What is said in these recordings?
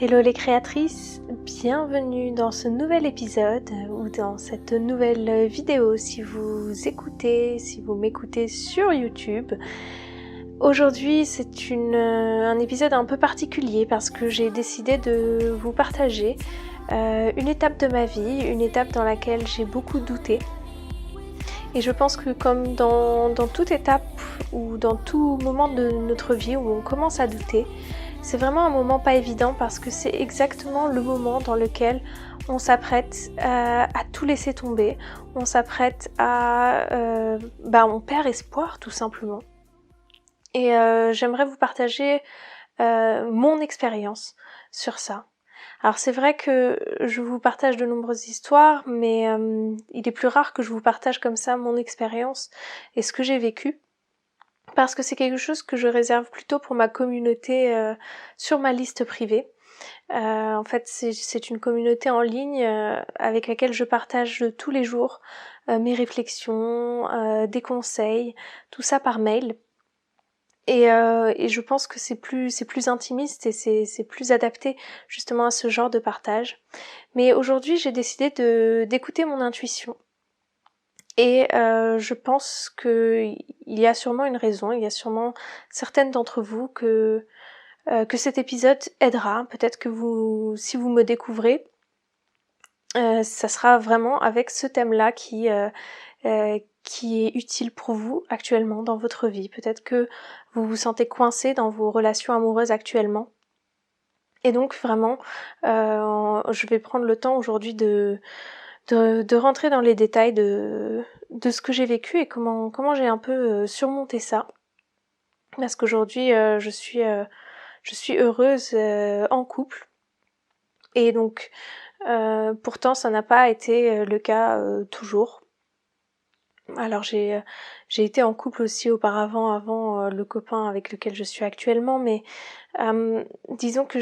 Hello les créatrices, bienvenue dans ce nouvel épisode ou dans cette nouvelle vidéo si vous m'écoutez sur YouTube. Aujourd'hui c'est un épisode un peu particulier parce que j'ai décidé de vous partager une étape de ma vie, une étape dans laquelle j'ai beaucoup douté. Et je pense que comme dans toute étape ou dans tout moment de notre vie où on commence à douter, c'est vraiment un moment pas évident parce que c'est exactement le moment dans lequel on s'apprête à tout laisser tomber, on s'apprête on perd espoir tout simplement. Et j'aimerais vous partager mon expérience sur ça. Alors c'est vrai que je vous partage de nombreuses histoires, mais il est plus rare que je vous partage comme ça mon expérience et ce que j'ai vécu. Parce que c'est quelque chose que je réserve plutôt pour ma communauté sur ma liste privée. En fait, c'est une communauté en ligne avec laquelle je partage tous les jours mes réflexions, des conseils, tout ça par mail. Et je pense que c'est plus intimiste et c'est plus adapté justement à ce genre de partage. Mais aujourd'hui, j'ai décidé d'écouter mon intuition. Et je pense que il y a sûrement une raison, il y a sûrement certaines d'entre vous que cet épisode aidera. Peut-être que si vous me découvrez, ça sera vraiment avec ce thème-là qui est utile pour vous actuellement dans votre vie. Peut-être que vous vous sentez coincé dans vos relations amoureuses actuellement. Et donc vraiment, je vais prendre le temps aujourd'hui de rentrer dans les détails de ce que j'ai vécu et comment j'ai un peu surmonté ça. Parce qu'aujourd'hui, je suis heureuse en couple. Et donc, pourtant, ça n'a pas été le cas toujours. Alors j'ai été en couple aussi auparavant, avant le copain avec lequel je suis actuellement, mais disons que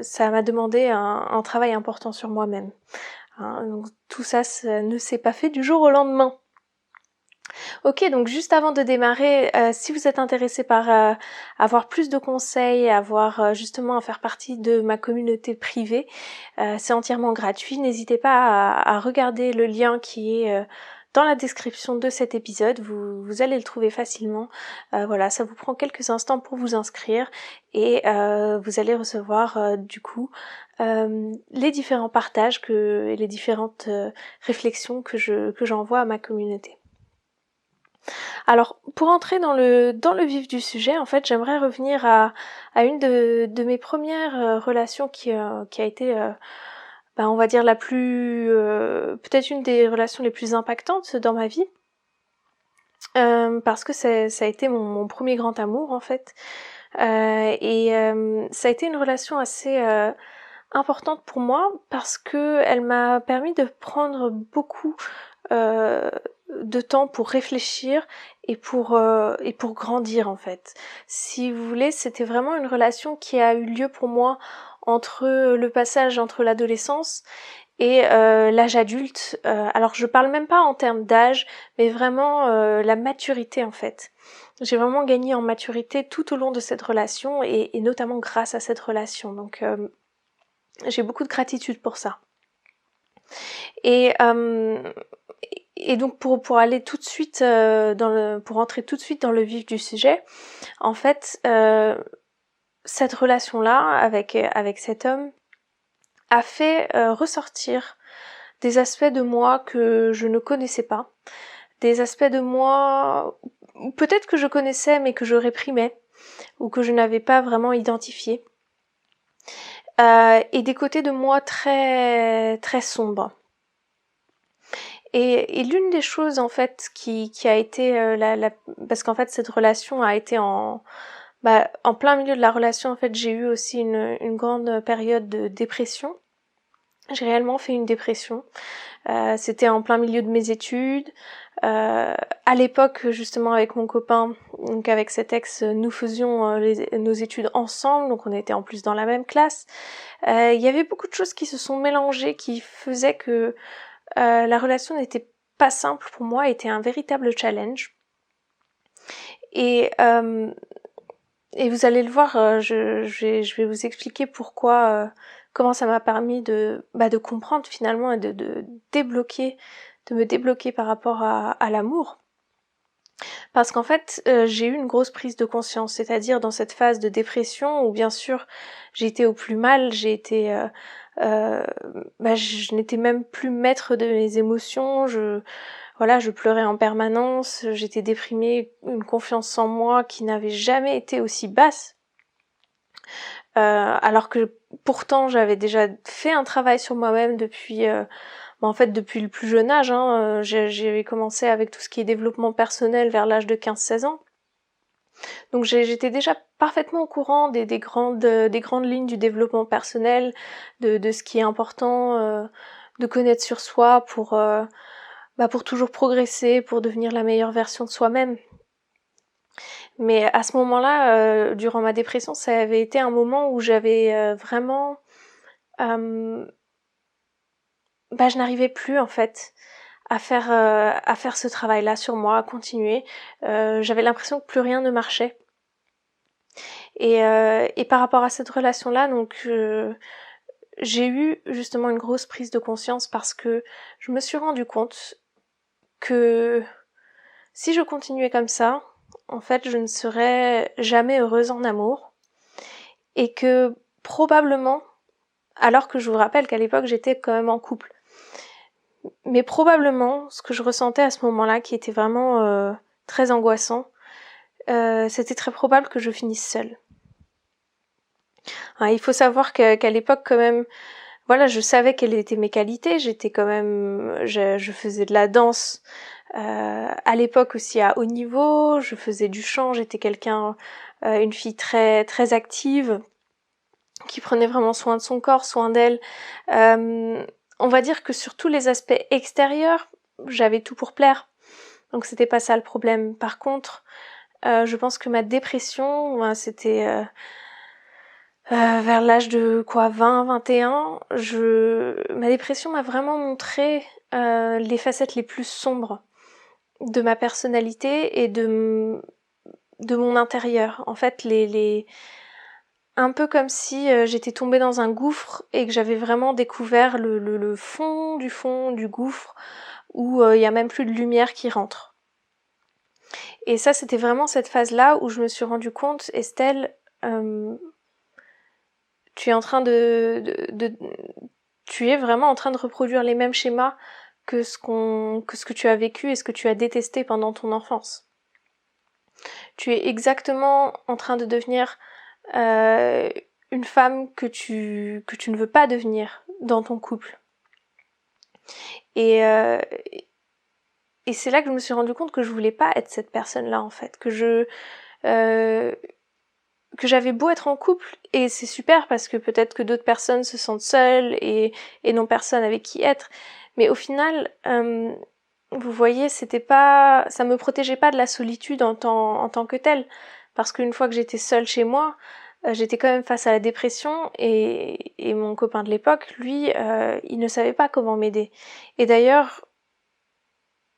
ça m'a demandé un travail important sur moi-même. Donc tout ça ne s'est pas fait du jour au lendemain. Ok, donc juste avant de démarrer, si vous êtes intéressé par avoir plus de conseils, justement à faire partie de ma communauté privée, c'est entièrement gratuit. N'hésitez pas à regarder le lien qui est dans la description de cet épisode. Vous allez le trouver facilement. Voilà, ça vous prend quelques instants pour vous inscrire et vous allez recevoir du coup les différents partages et les différentes réflexions que j'envoie à ma communauté. Alors, pour entrer dans le vif du sujet, en fait, j'aimerais revenir à une de mes premières relations qui a été, on va dire peut-être une des relations les plus impactantes dans ma vie, parce que ça a été mon premier grand amour en fait, ça a été une relation assez importante pour moi parce que elle m'a permis de prendre beaucoup de temps pour réfléchir et pour grandir en fait. Si vous voulez, c'était vraiment une relation qui a eu lieu pour moi entre le passage entre l'adolescence et l'âge adulte. Alors je parle même pas en termes d'âge, mais vraiment la maturité en fait. J'ai vraiment gagné en maturité tout au long de cette relation et notamment grâce à cette relation. Donc j'ai beaucoup de gratitude pour ça. Et donc pour aller tout de suite pour entrer tout de suite dans le vif du sujet, en fait, cette relation-là avec cet homme a fait ressortir des aspects de moi que je ne connaissais pas, des aspects de moi peut-être que je connaissais mais que je réprimais ou que je n'avais pas vraiment identifié, et des côtés de moi très très sombres. Et l'une des choses en fait qui a été parce qu'en fait cette relation a été en plein milieu de la relation, en fait j'ai eu aussi une grande période de dépression. J'ai réellement fait une dépression. C'était en plein milieu de mes études. À l'époque, justement, avec mon copain, donc avec cet ex, nous faisions nos études ensemble, donc on était en plus dans la même classe. Il y avait beaucoup de choses qui se sont mélangées, qui faisaient que la relation n'était pas simple pour moi, était un véritable challenge. Et Et vous allez le voir, je vais vous expliquer pourquoi, comment ça m'a permis de comprendre finalement et de me débloquer par rapport à l'amour. Parce qu'en fait, j'ai eu une grosse prise de conscience, c'est-à-dire dans cette phase de dépression où bien sûr j'ai été au plus mal, je n'étais même plus maître de mes émotions, je pleurais en permanence, j'étais déprimée, une confiance en moi qui n'avait jamais été aussi basse. Alors que pourtant j'avais déjà fait un travail sur moi-même depuis depuis le plus jeune âge, j'ai commencé avec tout ce qui est développement personnel vers l'âge de 15-16 ans. Donc j'étais déjà parfaitement au courant des grandes lignes du développement personnel, de ce qui est important de connaître sur soi pour toujours progresser, pour devenir la meilleure version de soi-même. Mais à ce moment-là, durant ma dépression, ça avait été un moment où j'avais vraiment je n'arrivais plus en fait à faire ce travail-là sur moi, à continuer. J'avais l'impression que plus rien ne marchait. Et par rapport à cette relation-là, donc j'ai eu justement une grosse prise de conscience parce que je me suis rendu compte que si je continuais comme ça, en fait, je ne serais jamais heureuse en amour et que probablement, alors que je vous rappelle qu'à l'époque j'étais quand même en couple, mais probablement ce que je ressentais à ce moment-là, qui était vraiment très angoissant, c'était très probable que je finisse seule. Il faut savoir qu'à l'époque quand même, je savais quelles étaient mes qualités, j'étais quand même, je faisais de la danse à l'époque aussi à haut niveau, je faisais du chant, j'étais une fille très très active, qui prenait vraiment soin de son corps, soin d'elle. On va dire que sur tous les aspects extérieurs, j'avais tout pour plaire. Donc c'était pas ça le problème. Par contre, je pense que ma dépression, c'était vers l'âge de 20-21, ma dépression m'a vraiment montré les facettes les plus sombres de ma personnalité et de mon intérieur. En fait, un peu comme si j'étais tombée dans un gouffre et que j'avais vraiment découvert le fond du gouffre où il y a même plus de lumière qui rentre. Et ça, c'était vraiment cette phase-là où je me suis rendu compte, Estelle, tu es vraiment en train de reproduire les mêmes schémas que ce que tu as vécu et ce que tu as détesté pendant ton enfance. Tu es exactement en train de devenir une femme que tu ne veux pas devenir dans ton couple. Et c'est là que je me suis rendu compte que je voulais pas être cette personne-là en fait, que j'avais beau être en couple, et c'est super parce que peut-être que d'autres personnes se sentent seules et n'ont personne avec qui être, mais au final, vous voyez, ça me protégeait pas de la solitude en tant que telle, parce qu'une fois que j'étais seule chez moi, j'étais quand même face à la dépression, et mon copain de l'époque, lui, il ne savait pas comment m'aider. Et d'ailleurs,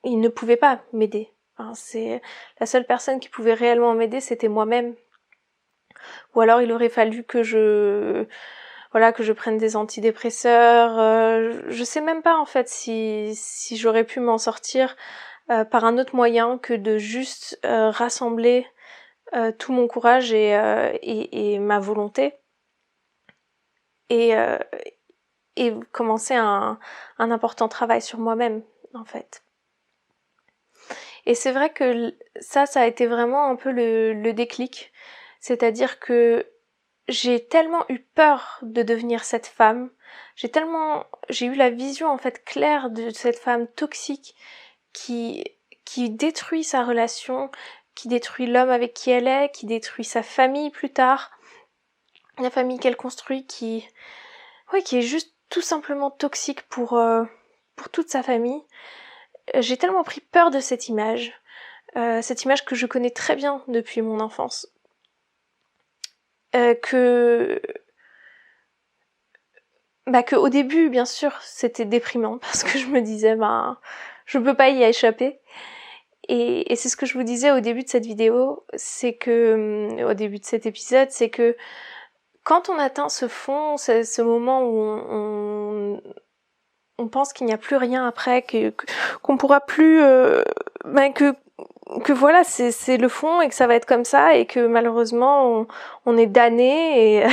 il ne pouvait pas m'aider. C'est la seule personne qui pouvait réellement m'aider, c'était moi-même. Ou alors il aurait fallu que je prenne des antidépresseurs. Je sais même pas en fait si j'aurais pu m'en sortir par un autre moyen que de juste rassembler tout mon courage et ma volonté et commencer un important travail sur moi-même en fait. Et c'est vrai que ça a été vraiment un peu le déclic, c'est-à-dire que j'ai tellement eu peur de devenir cette femme, j'ai eu la vision en fait claire de cette femme toxique qui détruit sa relation, qui détruit l'homme avec qui elle est, qui détruit sa famille plus tard, la famille qu'elle construit qui est juste tout simplement toxique pour toute sa famille. J'ai tellement pris peur de cette image que je connais très bien depuis mon enfance, que au début, bien sûr, c'était déprimant parce que je me disais, je peux pas y échapper. Et c'est ce que je vous disais au début de cette vidéo, c'est que, au début de cet épisode, c'est que quand on atteint ce fond, ce moment où on pense qu'il n'y a plus rien après, qu'on pourra plus, que voilà, c'est le fond et que ça va être comme ça et que malheureusement on est damné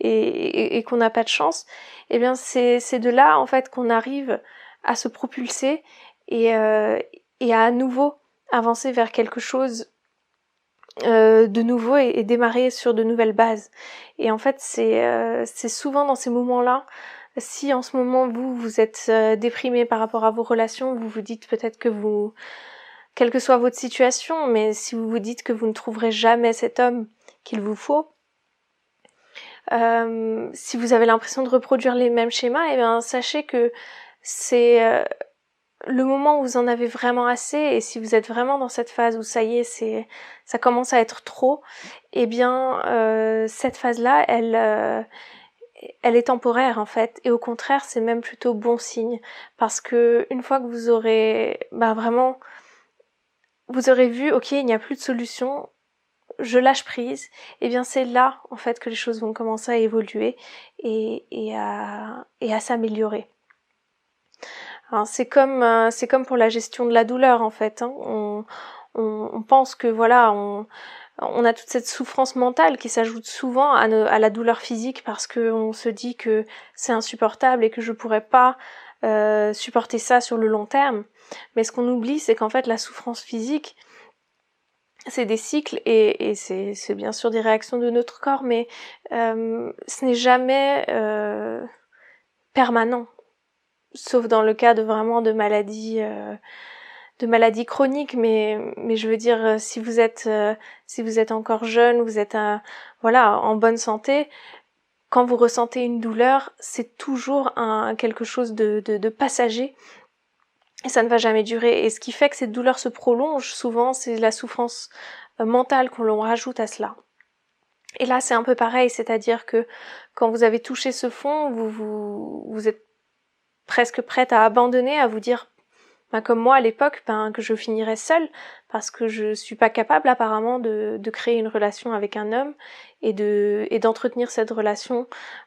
et et qu'on n'a pas de chance. Eh bien c'est de là en fait qu'on arrive à se propulser et à nouveau avancer vers quelque chose de nouveau et démarrer sur de nouvelles bases. Et en fait c'est souvent dans ces moments-là, si en ce moment vous êtes déprimé par rapport à vos relations, vous vous dites peut-être que quelle que soit votre situation, mais si vous vous dites que vous ne trouverez jamais cet homme qu'il vous faut, si vous avez l'impression de reproduire les mêmes schémas, eh bien sachez que c'est le moment où vous en avez vraiment assez, et si vous êtes vraiment dans cette phase où ça y est, ça commence à être trop, eh bien cette phase-là, elle est temporaire en fait, et au contraire c'est même plutôt bon signe, parce que une fois que vous aurez vraiment, vous aurez vu, ok, il n'y a plus de solution, je lâche prise, et bien c'est là en fait que les choses vont commencer à évoluer et à s'améliorer. Alors, c'est comme pour la gestion de la douleur en fait, hein. On pense que voilà, on a toute cette souffrance mentale qui s'ajoute souvent à la douleur physique parce que on se dit que c'est insupportable et que je pourrais pas supporter ça sur le long terme. Mais ce qu'on oublie, c'est qu'en fait la souffrance physique, c'est des cycles et c'est bien sûr des réactions de notre corps, mais ce n'est jamais permanent, sauf dans le cas de vraiment de maladies chroniques, mais je veux dire, si vous êtes encore jeune, vous êtes en bonne santé, quand vous ressentez une douleur, c'est toujours quelque chose de passager. Et ça ne va jamais durer. Et ce qui fait que cette douleur se prolonge, souvent, c'est la souffrance mentale qu'on l'on rajoute à cela. Et là, c'est un peu pareil, c'est-à-dire que quand vous avez touché ce fond, vous êtes presque prête à abandonner, à vous dire, comme moi à l'époque, que je finirais seule, parce que je suis pas capable apparemment de créer une relation avec un homme et d'entretenir cette relation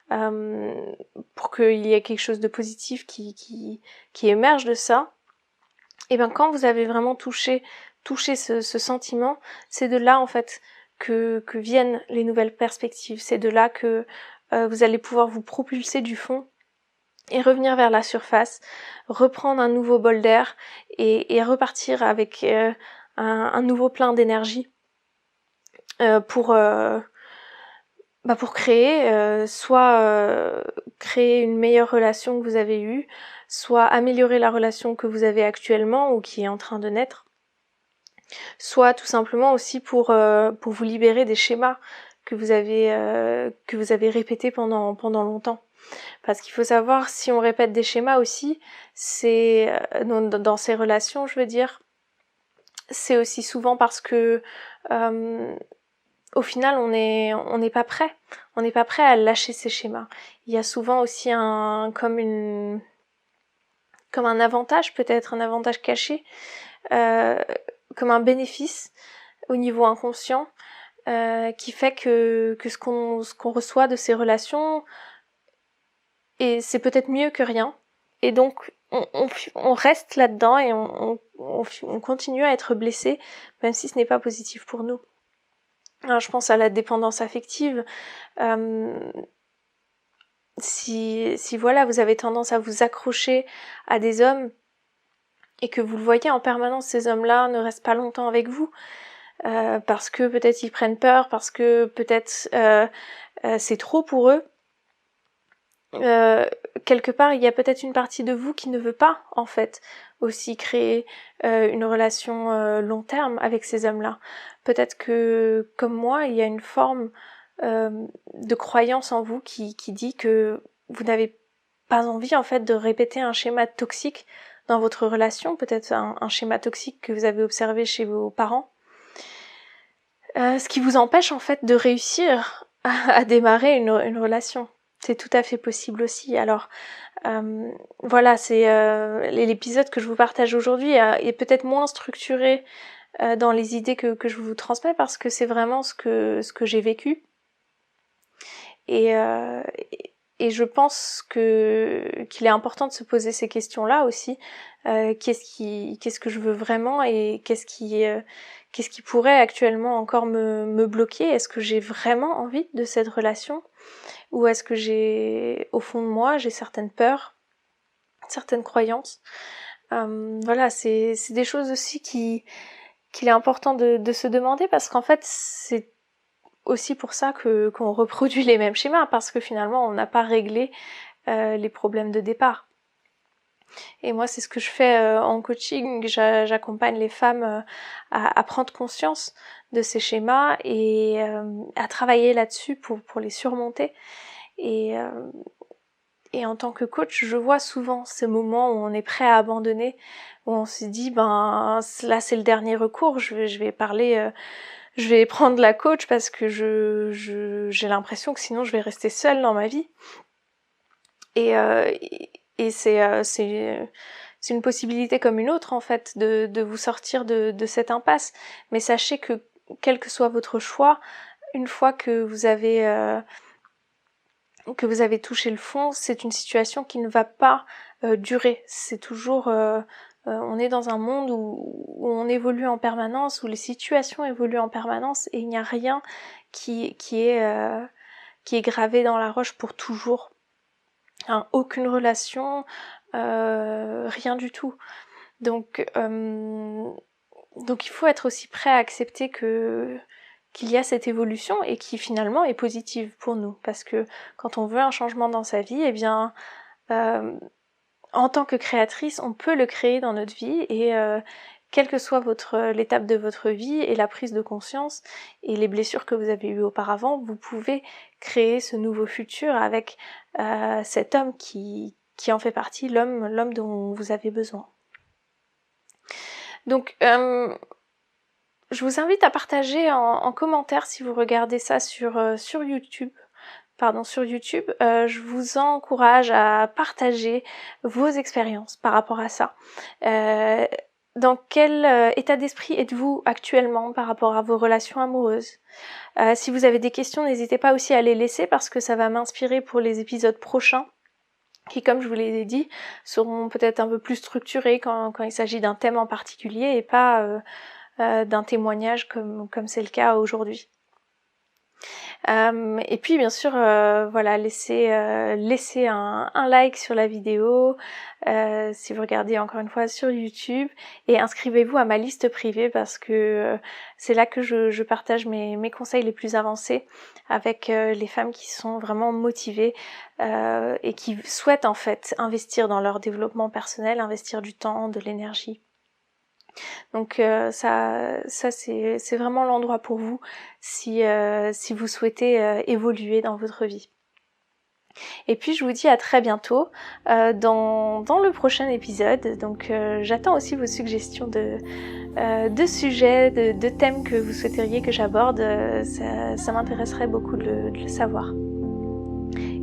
pour qu'il y ait quelque chose de positif qui émerge de ça. Et quand vous avez vraiment touché ce sentiment, c'est de là en fait que viennent les nouvelles perspectives. C'est de là que vous allez pouvoir vous propulser du fond et revenir vers la surface, reprendre un nouveau bol d'air et repartir avec un nouveau plein d'énergie pour créer, soit créer une meilleure relation que vous avez eue, soit améliorer la relation que vous avez actuellement ou qui est en train de naître, soit tout simplement aussi pour vous libérer des schémas que vous avez répétés pendant longtemps. Parce qu'il faut savoir, si on répète des schémas aussi, c'est dans ces relations, je veux dire, c'est aussi souvent parce que au final on n'est pas prêt. On n'est pas prêt à lâcher ces schémas. Il y a souvent aussi comme un avantage, peut-être un avantage caché, comme un bénéfice au niveau inconscient, qui fait que ce qu'on reçoit de ces relations, et c'est peut-être mieux que rien, et donc on reste là-dedans et on continue à être blessé, même si ce n'est pas positif pour nous. Alors, je pense à la dépendance affective. Si voilà, vous avez tendance à vous accrocher à des hommes et que vous le voyez en permanence, ces hommes-là ne restent pas longtemps avec vous, parce que peut-être ils prennent peur, parce que peut-être c'est trop pour eux, quelque part il y a peut-être une partie de vous qui ne veut pas en fait aussi créer une relation long terme avec ces hommes-là. Peut-être que comme moi il y a une forme de croyance en vous qui dit que vous n'avez pas envie en fait de répéter un schéma toxique dans votre relation, peut-être un schéma toxique que vous avez observé chez vos parents, ce qui vous empêche en fait de réussir à démarrer une relation. c'est tout à fait possible aussi. Alors voilà, c'est l'épisode que je vous partage aujourd'hui est peut-être moins structuré dans les idées que je vous transmets parce que c'est vraiment ce que j'ai vécu. Et je pense qu'il est important de se poser ces questions-là aussi. Qu'est-ce que je veux vraiment et qu'est-ce qui pourrait actuellement encore me bloquer? Est-ce que j'ai vraiment envie de cette relation? Ou est-ce que au fond de moi, j'ai certaines peurs, certaines croyances? Voilà, c'est des choses aussi qu'il est important de se demander parce qu'en fait, c'est aussi pour ça qu'on reproduit les mêmes schémas parce que finalement on n'a pas réglé les problèmes de départ. Et moi c'est ce que je fais en coaching, j'accompagne les femmes à prendre conscience de ces schémas et à travailler là-dessus pour les surmonter. Et en tant que coach, je vois souvent ces moments où on est prêt à abandonner, où on se dit ben là c'est le dernier recours, je vais parler je vais prendre la coach parce que j'ai l'impression que sinon je vais rester seule dans ma vie. Et c'est une possibilité comme une autre en fait de vous sortir de cette impasse. Mais sachez que quel que soit votre choix, une fois que vous avez touché le fond, c'est une situation qui ne va pas durer. C'est toujours on est dans un monde où on évolue en permanence, où les situations évoluent en permanence et il n'y a rien qui est gravé dans la roche pour toujours. Hein, aucune relation, rien du tout. Donc il faut être aussi prêt à accepter qu'il y a cette évolution et qui finalement est positive pour nous. Parce que quand on veut un changement dans sa vie, eh bien en tant que créatrice, on peut le créer dans notre vie et quelle que soit l'étape de votre vie et la prise de conscience et les blessures que vous avez eues auparavant, vous pouvez créer ce nouveau futur avec cet homme qui en fait partie, l'homme dont vous avez besoin. Donc je vous invite à partager en commentaire si vous regardez ça sur YouTube. Je vous encourage à partager vos expériences par rapport à ça. Dans quel état d'esprit êtes-vous actuellement par rapport à vos relations amoureuses? Si vous avez des questions, n'hésitez pas aussi à les laisser parce que ça va m'inspirer pour les épisodes prochains qui, comme je vous l'ai dit, seront peut-être un peu plus structurés quand il s'agit d'un thème en particulier et pas d'un témoignage comme c'est le cas aujourd'hui. Et puis bien sûr voilà, laissez un like sur la vidéo si vous regardez encore une fois sur YouTube et inscrivez-vous à ma liste privée parce que c'est là que je partage mes conseils les plus avancés avec les femmes qui sont vraiment motivées et qui souhaitent en fait investir dans leur développement personnel, investir du temps, de l'énergie. Donc ça c'est vraiment l'endroit pour vous si vous souhaitez évoluer dans votre vie. Et puis je vous dis à très bientôt dans le prochain épisode. Donc j'attends aussi vos suggestions de sujets, de thèmes que vous souhaiteriez que j'aborde. Ça m'intéresserait beaucoup de le savoir.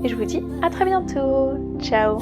Et je vous dis à très bientôt. Ciao.